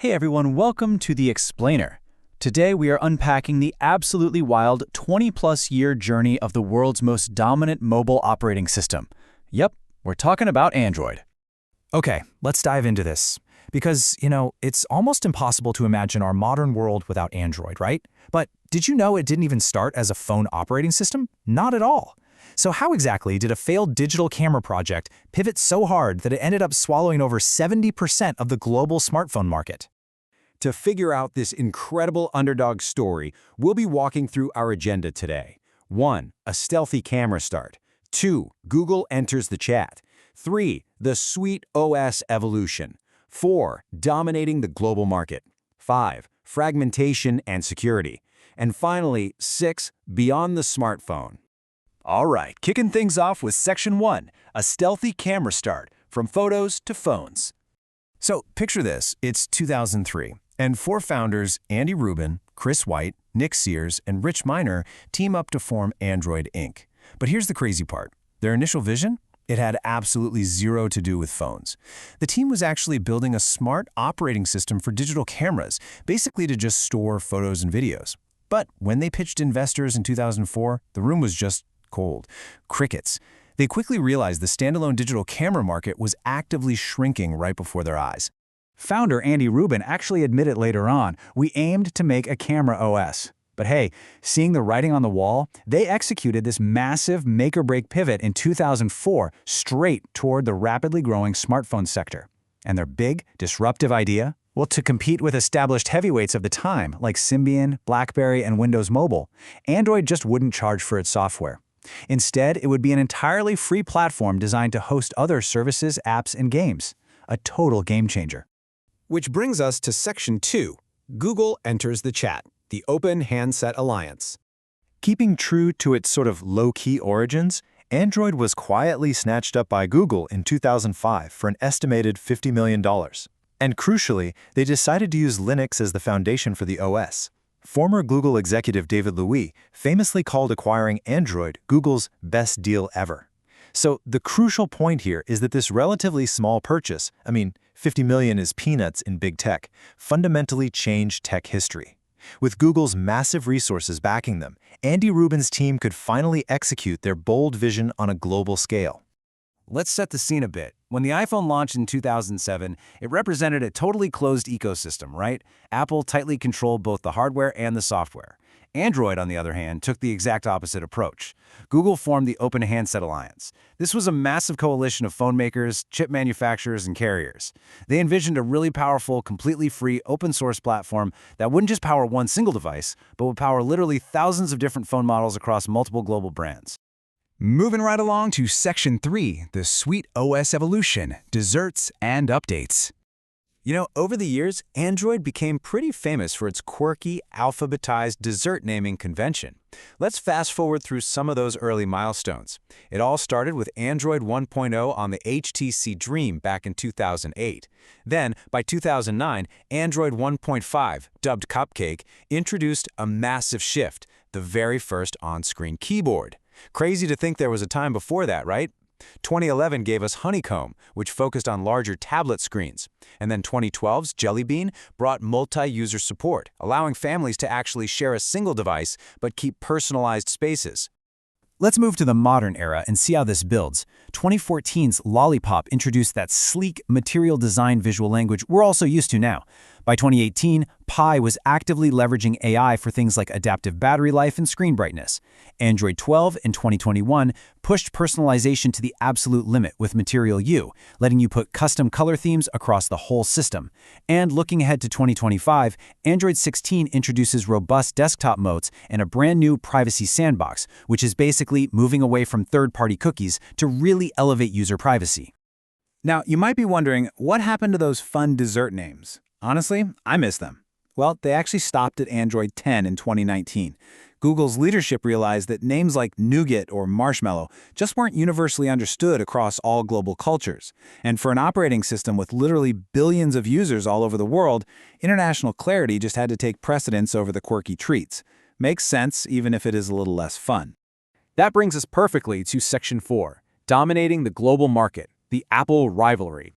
Hey everyone, welcome to The Explainer. Today we are unpacking the absolutely wild 20-plus year journey of the world's most dominant mobile operating system. Yep, we're talking about Android. Okay, let's dive into this. Because, it's almost impossible to imagine our modern world without Android, right? But did you know it didn't even start as a phone operating system? Not at all. So how exactly did a failed digital camera project pivot so hard that it ended up swallowing over 70% of the global smartphone market? To figure out this incredible underdog story, we'll be walking through our agenda today. 1. A stealthy camera start. 2. Google enters the chat. 3. The Sweet OS evolution. 4. Dominating the global market. 5. Fragmentation and security. And finally, 6. Beyond the smartphone. All right, kicking things off with Section 1, a stealthy camera start, from photos to phones. So picture this, it's 2003, and four founders, Andy Rubin, Chris White, Nick Sears, and Rich Miner, team up to form Android Inc. But here's the crazy part. Their initial vision? It had absolutely zero to do with phones. The team was actually building a smart operating system for digital cameras, basically to just store photos and videos. But when they pitched investors in 2004, the room was just cold. Crickets. They quickly realized the standalone digital camera market was actively shrinking right before their eyes. Founder Andy Rubin actually admitted later on, "We aimed to make a camera OS." But hey, seeing the writing on the wall, they executed this massive make-or-break pivot in 2004 straight toward the rapidly growing smartphone sector. And their big, disruptive idea? Well, to compete with established heavyweights of the time like Symbian, BlackBerry, and Windows Mobile, Android just wouldn't charge for its software. Instead, it would be an entirely free platform designed to host other services, apps, and games. A total game changer. Which brings us to Section 2. Google enters the chat, the Open Handset Alliance. Keeping true to its sort of low-key origins, Android was quietly snatched up by Google in 2005 for an estimated $50 million. And crucially, they decided to use Linux as the foundation for the OS. Former Google executive David Louis famously called acquiring Android Google's best deal ever. So the crucial point here is that this relatively small purchase, $50 million is peanuts in big tech, fundamentally changed tech history. With Google's massive resources backing them, Andy Rubin's team could finally execute their bold vision on a global scale. Let's set the scene a bit. When the iPhone launched in 2007, it represented a totally closed ecosystem, right? Apple tightly controlled both the hardware and the software. Android, on the other hand, took the exact opposite approach. Google formed the Open Handset Alliance. This was a massive coalition of phone makers, chip manufacturers, and carriers. They envisioned a really powerful, completely free, open-source platform that wouldn't just power one single device, but would power literally thousands of different phone models across multiple global brands. Moving right along to Section 3, the Sweet OS evolution, desserts and updates. Over the years, Android became pretty famous for its quirky, alphabetized dessert naming convention. Let's fast forward through some of those early milestones. It all started with Android 1.0 on the HTC Dream back in 2008. Then, by 2009, Android 1.5, dubbed Cupcake, introduced a massive shift, the very first on-screen keyboard. Crazy to think there was a time before that, right? 2011 gave us Honeycomb, which focused on larger tablet screens. And then 2012's Jelly Bean brought multi-user support, allowing families to actually share a single device but keep personalized spaces. Let's move to the modern era and see how this builds. 2014's Lollipop introduced that sleek, material design visual language we're also used to now. By 2018, Pi was actively leveraging AI for things like adaptive battery life and screen brightness. Android 12 in 2021 pushed personalization to the absolute limit with Material U, letting you put custom color themes across the whole system. And looking ahead to 2025, Android 16 introduces robust desktop modes and a brand new privacy sandbox, which is basically moving away from third-party cookies to really elevate user privacy. Now, you might be wondering, what happened to those fun dessert names? Honestly, I miss them. Well, they actually stopped at Android 10 in 2019. Google's leadership realized that names like nougat or marshmallow just weren't universally understood across all global cultures. And for an operating system with literally billions of users all over the world, international clarity just had to take precedence over the quirky treats. Makes sense, even if it is a little less fun. That brings us perfectly to Section 4, dominating the global market, the Apple rivalry.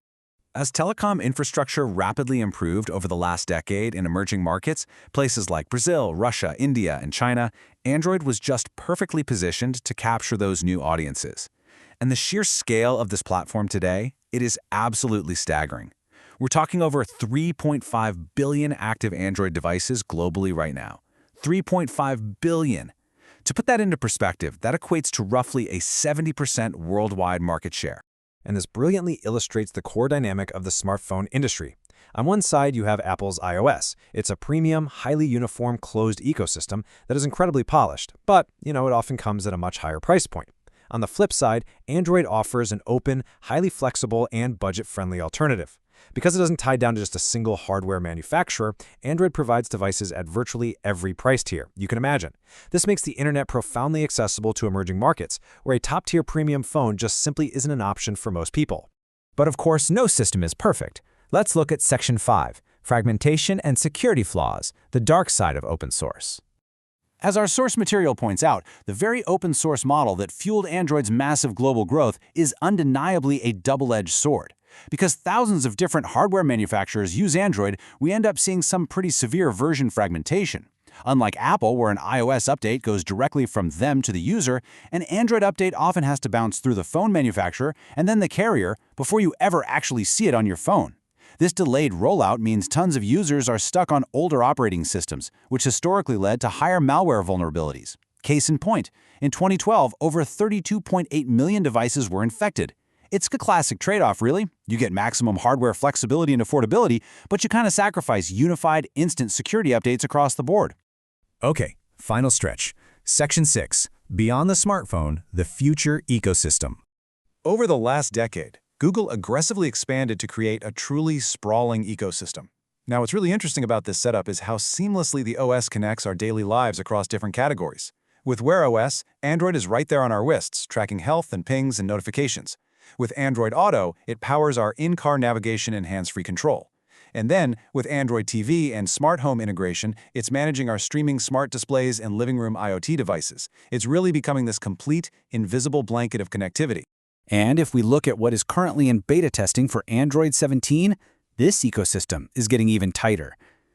As telecom infrastructure rapidly improved over the last decade in emerging markets, places like Brazil, Russia, India, and China, Android was just perfectly positioned to capture those new audiences. And the sheer scale of this platform today, it is absolutely staggering. We're talking over 3.5 billion active Android devices globally right now. 3.5 billion. To put that into perspective, that equates to roughly a 70% worldwide market share. And this brilliantly illustrates the core dynamic of the smartphone industry. On one side, you have Apple's iOS. It's a premium, highly uniform, closed ecosystem that is incredibly polished, but, it often comes at a much higher price point. On the flip side, Android offers an open, highly flexible, and budget-friendly alternative. Because it doesn't tie down to just a single hardware manufacturer, Android provides devices at virtually every price tier you can imagine. This makes the internet profoundly accessible to emerging markets, where a top-tier premium phone just simply isn't an option for most people. But of course, no system is perfect. Let's look at Section 5, Fragmentation and Security Flaws, the dark side of open source. As our source material points out, the very open source model that fueled Android's massive global growth is undeniably a double-edged sword. Because thousands of different hardware manufacturers use Android, we end up seeing some pretty severe version fragmentation. Unlike Apple, where an iOS update goes directly from them to the user, an Android update often has to bounce through the phone manufacturer and then the carrier before you ever actually see it on your phone. This delayed rollout means tons of users are stuck on older operating systems, which historically led to higher malware vulnerabilities. Case in point, in 2012, over 32.8 million devices were infected. It's a classic trade-off, really. You get maximum hardware flexibility and affordability, but you kind of sacrifice unified, instant security updates across the board. Okay, final stretch. Section 6, Beyond the Smartphone, the Future Ecosystem. Over the last decade, Google aggressively expanded to create a truly sprawling ecosystem. Now, what's really interesting about this setup is how seamlessly the OS connects our daily lives across different categories. With Wear OS, Android is right there on our wrists, tracking health and pings and notifications. With Android Auto, it powers our in-car navigation and hands-free control. And then, with Android TV and smart home integration, it's managing our streaming smart displays and living room IoT devices. It's really becoming this complete, invisible blanket of connectivity. And if we look at what is currently in beta testing for Android 17, this ecosystem is getting even tighter.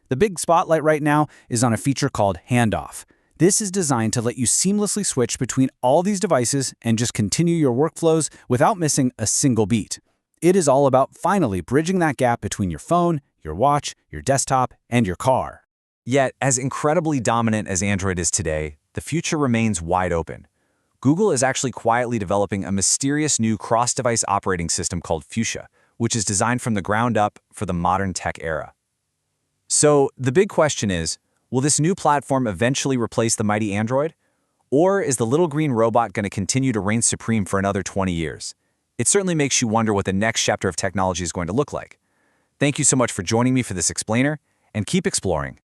The big spotlight right now is on a feature called Handoff. This is designed to let you seamlessly switch between all these devices and just continue your workflows without missing a single beat. It is all about finally bridging that gap between your phone, your watch, your desktop, and your car. Yet, as incredibly dominant as Android is today, the future remains wide open. Google is actually quietly developing a mysterious new cross-device operating system called Fuchsia, which is designed from the ground up for the modern tech era. So, the big question is, will this new platform eventually replace the mighty Android? Or is the little green robot going to continue to reign supreme for another 20 years? It certainly makes you wonder what the next chapter of technology is going to look like. Thank you so much for joining me for this explainer, and keep exploring.